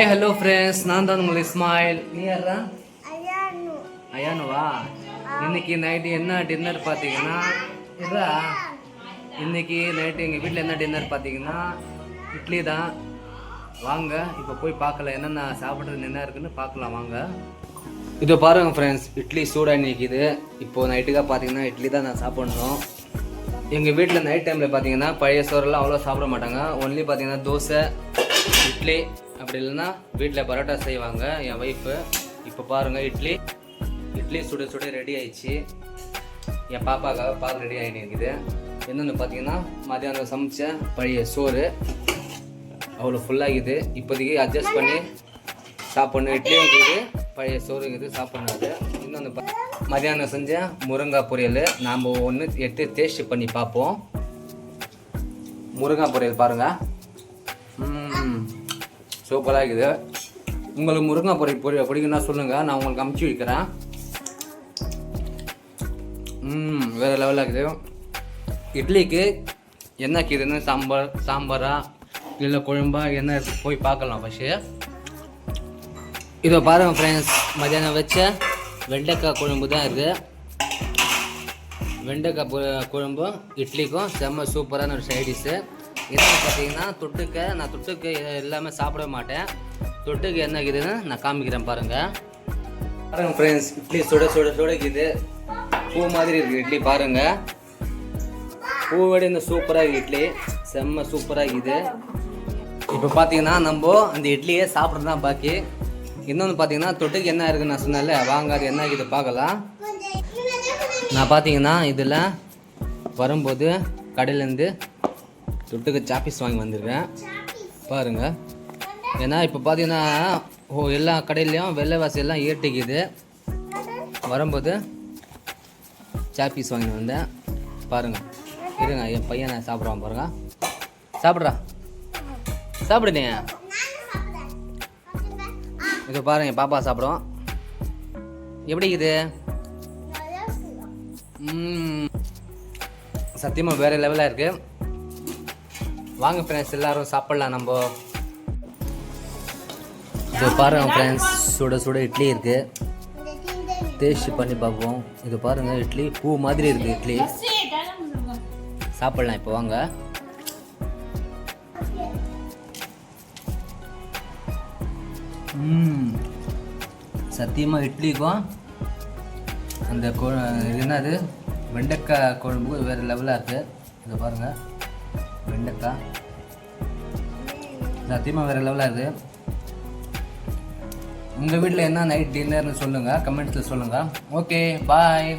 Hi hello friends, நான் தான் உங்கள் இஸ்மாயில். நீ யாரா? அயானுவா? இன்னைக்கு நைட்டு என்ன டின்னர் பார்த்தீங்கன்னா, இன்னைக்கு நைட்டு எங்கள் வீட்டில் என்ன டின்னர் பார்த்தீங்கன்னா இட்லி தான். வாங்க இப்போ போய் பார்க்கலாம் என்னென்ன சாப்பிட்றது என்ன இருக்குன்னு பார்க்கலாம் வாங்க. இதோ பாருங்கள் ஃப்ரெண்ட்ஸ், இட்லி சூடாக நிற்கிது. இப்போது நைட்டுக்காக பார்த்தீங்கன்னா இட்லி தான் நான் சாப்பிட்ணும். எங்கள் வீட்டில் நைட் டைமில் பார்த்தீங்கன்னா பழைய சோறெல்லாம் அவ்வளோ சாப்பிட மாட்டாங்க. ஒன்லி பார்த்தீங்கன்னா தோசை, இட்லி, அப்படி இல்லைன்னா வீட்டில் பரோட்டா செய்வாங்க என் ஒய்ஃபு. இப்போ பாருங்கள் இட்லி சுட சுட ரெடி ஆயிடுச்சு. என் பாப்பாக்காக பால் ரெடி ஆகிட்டு இருக்குது. என்னென்னு பார்த்தீங்கன்னா மதியானம் சமைச்ச பழைய சோறு அவ்வளோ ஃபுல்லாகிது. இப்போதைக்கு அட்ஜஸ்ட் பண்ணி சாப்பிட்ணும். இட்லியும் இருக்குது, பழைய சோறு இருக்குது, சாப்பிட்ணும். இன்னொன்று மதியானம் செஞ்ச முருங்காய் பொரியல் நாம் ஒன்று எடுத்து டேஸ்ட் பண்ணி பார்ப்போம். முருங்காய் பொரியல் பாருங்கள், சூப்பராக இருக்குது. உங்களுக்கு முருங்காய் பொரியல் பிடிக்குன்னா சொல்லுங்கள், நான் உங்களுக்கு அமுச்சு வைக்கிறேன். வேறு லெவலாக இருக்குது. இட்லிக்கு என்ன இருக்குதுன்னு சாம்பாரா இல்லை குழம்பா என்ன போய் பார்க்கலாம் ஃபஸ்ட்டு. இதை பாருங்கள் ஃப்ரெண்ட்ஸ், மதியானம் வச்ச வெண்டைக்காய் குழம்பு தான் இருக்குது. வெண்டைக்காய் குழம்பும் இட்லிக்கும் செம்ம சூப்பரான ஒரு சைடிஷ்ஷு. என்னென்னு பார்த்தீங்கன்னா நான் தொட்டுக்க எல்லாமே சாப்பிட மாட்டேன். தொட்டுக்கு என்ன இருக்குதுன்னு நான் காமிக்கிறேன் பாருங்கள். ஃப்ரெண்ட்ஸ், இட்லி சுட சுட சுடக்குது. பூ மாதிரி இருக்குது இட்லி பாருங்கள். பூவோட இந்த சூப்பராக இருக்குது இட்லி, செம்ம சூப்பராக இருக்குது. இப்போ பார்த்தீங்கன்னா நம்ம அந்த இட்லியே சாப்பிட்றது தான் பாக்கி. இன்னொன்று பார்த்தீங்கன்னா தொட்டுக்கு என்ன இருக்குன்னு நான் சொன்னால, வாங்க அது என்ன இருக்குது பார்க்கலாம். நான் பார்த்தீங்கன்னா இதில் வரும்போது கடையிலேருந்து தொட்டுக்கு சாப்பீஸ் வாங்கி வந்திருக்கேன் பாருங்கள். ஏன்னா இப்போ பார்த்தீங்கன்னா எல்லா கடையிலையும் விலைவாசி எல்லாம் ஏற்றிக்குது. வரும்போது சாப்பீஸ் வாங்கி வந்தேன் பாருங்கள். இருங்க, என் பையன் நான் சாப்பிட்றான் பாருங்க. சாப்பிடுனே. இது பாருங்க, என் பாப்பா சாப்பிடும். எப்படி இது? சத்தியமாக வேறு லெவலாக இருக்குது. வாங்க ஃப்ரெண்ட்ஸ், எல்லோரும் சாப்பிட்லாம் நம்ம. இது பாருங்கள் ஃப்ரெண்ட்ஸ், சுட சுட இட்லி இருக்குது. டேஸ்ட் பண்ணி பார்ப்போம். இது பாருங்கள், இட்லி பூ மாதிரி இருக்குது. இட்லி சாப்பிட்லாம் இப்போ வாங்க. சத்தியமாக இட்லிக்கும் அந்த என்னது வெண்டைக்காய் குழம்பு வேறு லெவலாக இருக்குது. இதை பாருங்கள், வெண்டைக்காய் சத்தியமாக வேறு லெவலாக இருக்குது. உங்கள் வீட்டில் என்ன நைட் டின்னர்னு சொல்லுங்கள், கமெண்ட்ஸில் சொல்லுங்கள். ஓகே, பாய்.